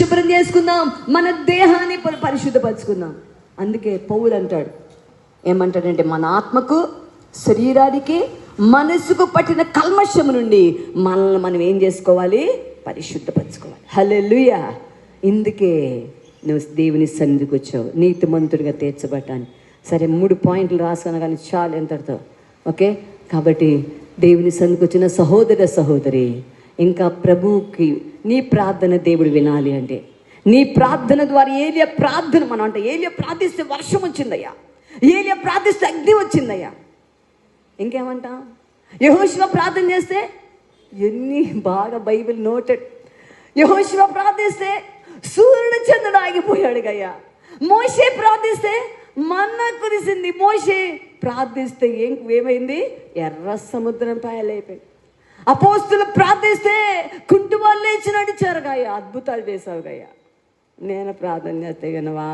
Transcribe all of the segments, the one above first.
శుభ్రం చేసుకుందాం, మన దేహాన్ని పరిశుద్ధపరచుకుందాం. అందుకే పౌలు అంటాడు, ఏమంటాడంటే మన ఆత్మకు, శరీరానికి, మనసుకు పట్టిన కల్మషము నుండి మనల్ని మనం ఏం చేసుకోవాలి? పరిశుద్ధపరచుకోవాలి. హల్లెలూయా. ఇందుకే నువ్వు దేవుని సన్నిధికి వచ్చావు, నీతిమంతుడిగా తీర్చబట్టానికి. సరే, 3 పాయింట్లు రాసాను కానీ చాలు ఎంతటితో. ఓకే, కాబట్టి దేవుని సన్నిధికి వచ్చిన సహోదర సహోదరి, ఇంకా ప్రభువుకి నీ ప్రార్థన దేవుడు వినాలి అంటే, నీ ప్రార్థన ద్వారా ఏలియా ప్రార్థన, మనం అంటే ఏలియా ప్రార్థిస్తే వర్షం వచ్చిందయ్యా, ఏలియా ప్రార్థిస్తే అగ్ని వచ్చిందయ్యా. ఇంకేమంటా? యెహోషువ ప్రార్థన చేస్తే ఎన్ని బాగా బైబిల్ నోటెడ్. యెహోషువ ప్రార్థిస్తే సూర్యుడు చంద్రుడు ఆగిపోయాడు గయ్యా. మోషే ప్రార్థిస్తే మన్నా కురిసింది. మోషే ప్రార్థిస్తే ఏమైంది? ఎర్ర సముద్రం పాయలైపోయింది. అపోస్తులు ప్రార్థిస్తే కుంటి వాళ్ళు లేచి నడిచారు గయ్యా. అద్భుతాలు చేసావు గయ్యా. నేను ప్రార్థన చేస్తే గనవా,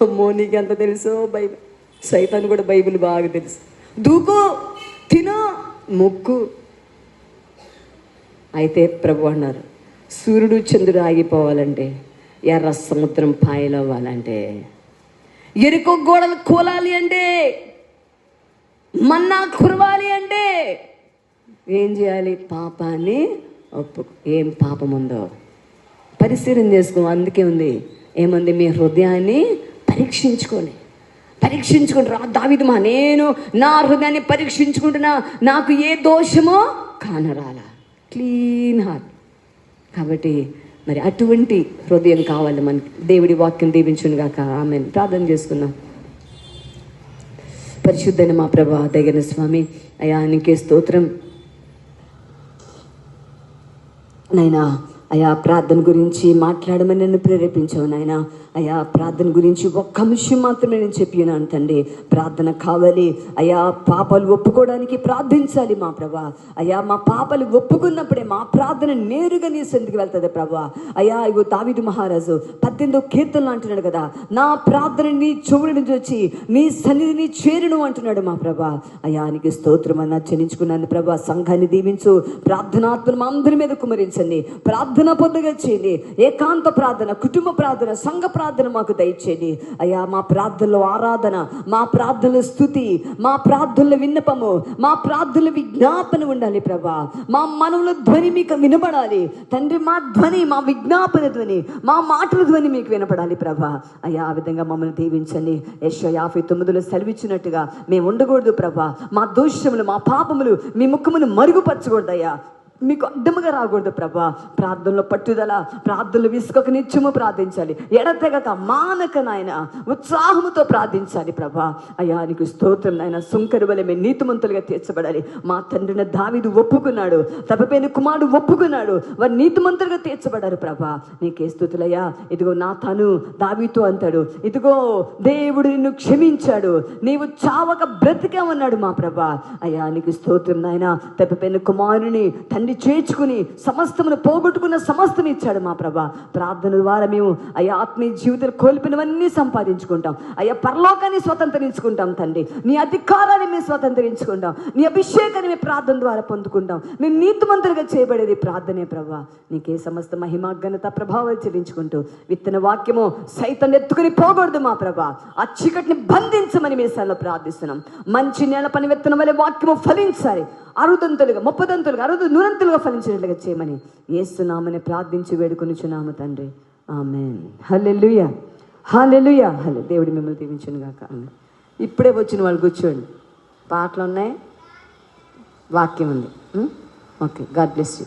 అమ్మో నీకెంత తెలుసో బైబిల్. సైతాన్ కూడా బైబిల్ బాగా తెలుసు. దూకు, తిను, మొక్కు. అయితే ప్రభు అన్నారు, సూర్యుడు చంద్రుడు ఆగిపోవాలంటే, ఎర్ర సముద్రం పాయలవ్వాలంటే, ఎరుకో గోడలు కూలాలి అంటే, మన్నా కురవాలి అంటే ఏం చేయాలి? పాపాన్ని ఒప్పుకో. ఏం పాపం ఉందో పరిశీలన చేసుకో. అందుకే ఉంది, ఏమంది? మీ హృదయాన్ని పరీక్షించుకోండి. దావీదు నేను నా హృదయాన్ని పరీక్షించుకుంటున్నా, నాకు ఏ దోషమో కానరాలా. Clean heart. కాబట్టి మరి అటువంటి హృదయం కావాలి మనకి. దేవుడి వాక్యం దీవించును గాక. ఆమేన్. ప్రార్థన చేసుకుందాం. పరిశుద్ధైన మా ప్రభువా, దయగల స్వామి, అయ్యా నీకే స్తోత్రం నైనా. అయ్యా ప్రార్థన గురించి మాట్లాడమని నన్ను ప్రేరేపించావు నాయన. అయ్యా ప్రార్థన గురించి ఒక్క అంశం మాత్రమే నేను చెప్పినాను తండ్రి. ప్రార్థన కావాలి అయ్యా. పాపాలు ఒప్పుకోవడానికి ప్రార్థించాలి మా ప్రభా. అయ్యా మా పాపాలు ఒప్పుకున్నప్పుడే మా ప్రార్థన నేరుగా నీ సన్నిధికి వెళ్తుంది ప్రభా. అయ్యా ఇగో దావీదు మహారాజు 18వ కీర్తనలో అంటున్నాడు కదా, నా ప్రార్థన నీ చెవుల నుంచి వచ్చి నీ సన్నిధిని చేరును అంటున్నాడు మా ప్రభా. అయ్యా నీకు స్తోత్రం అన్న చెల్లించుకున్నాను ప్రభా. సంఘాన్ని దీవించు, ప్రార్థనాత్మను మా అందరి మీద కుమరించండి. ప్రార్థన పొందగా చేయండి. ఏకాంత ప్రార్థన, కుటుంబ ప్రార్థన, సంఘ ప్రార్థన మాకు దయచేయండి అయ్యా. మా ప్రార్థనలో ఆరాధన, మా ప్రార్థనలో స్తుతి, మా ప్రార్థనలో విన్నపము, మా ప్రార్థనలో విజ్ఞాపన ఉండాలి ప్రభా. మా మనవుల ధ్వని మీకు వినపడాలి తండ్రి. మా ధ్వని, మా విజ్ఞాపన ధ్వని, మా మాటల ధ్వని మీకు వినపడాలి ప్రభా. అయ్యా ఆ విధంగా మమ్మల్ని దీవించండి. యెషయా 59లో సెలవిచ్చినట్టుగా మేము ఉండకూడదు ప్రభా. మా దోషములు, మా పాపములు మీ ముఖమును మరుగుపరచకూడదు అయ్యా. మీకు అడ్డముగా రాకూడదు ప్రభా. ప్రార్థనలో పట్టుదల, ప్రార్థనలు విసుకక నిత్యము ప్రార్థించాలి. ఎడతెగక మానక నాయన ఉత్సాహముతో ప్రార్థించాలి ప్రభా. అయ్యా నీకు స్తోత్రం నాయన. సుంకరు వలె మేము నీతిమంతులుగా తీర్చబడాలి. మా తండ్రిని దావీదు ఒప్పుకున్నాడు, తప్పిపోయిన కుమారుడు ఒప్పుకున్నాడు, వారు నీతిమంతులుగా తీర్చబడారు ప్రభా. నీకే స్తుతులయ్యా. ఇదిగో నా తను దావీదు అంటాడు, ఇదిగో దేవుడు నిన్ను క్షమించాడు, నీవు చావక బ్రతికామన్నాడు మా ప్రభా. అయ్యా నీకు స్తోత్రం నాయన. తప్పిపోయిన కుమారుని తండ్రి చేర్చుకుని సమస్తమును పోగొట్టుకున్న సమస్తం ఇచ్చాడు మా ప్రభా. ప్రార్థన ద్వారా మేము అయ్యా ఆత్మీయ జీవితాలు కోల్పోయినవన్నీ సంపాదించుకుంటాం అయ్యా. పరలోకాన్ని స్వతంత్రించుకుంటాం తండ్రి. నీ అధికారాన్ని మేము స్వతంత్రించుకుంటాం. నీ అభిషేకాన్ని మేము ప్రార్థన ద్వారా పొందుకుంటాం. మేము నీతిమంతులుగా చేయబడేది ప్రార్థనే ప్రభా. నీకే సమస్త మహిమ, ఘనత, ప్రభావాలు చెల్లించుకుంటూ విత్తన వాక్యము సైతం ఎత్తుకుని పోకూడదు మా ప్రభా. ఆ చీకటిని బంధించమని మీ సల్లో ప్రార్థిస్తున్నాం. మంచి నేల పని విత్తనం వల్ల వాక్యము ఫలించాలి. 60 30 100 ఫలించినట్లుగా చేయమని యేసు నామమున ప్రార్థించి వేడుకొనుచున్నాము తండ్రి. ఆమేన్. హల్లెలూయా, హల్లెలూయా, హల్లెలూయా. దేవుడు మిమ్మల్ని దీవించును గాక. ఇప్పుడే వచ్చిన వాళ్ళు కూర్చోండి. పాటలు ఉన్నాయి, వాక్యం ఉంది. Okay, God bless you.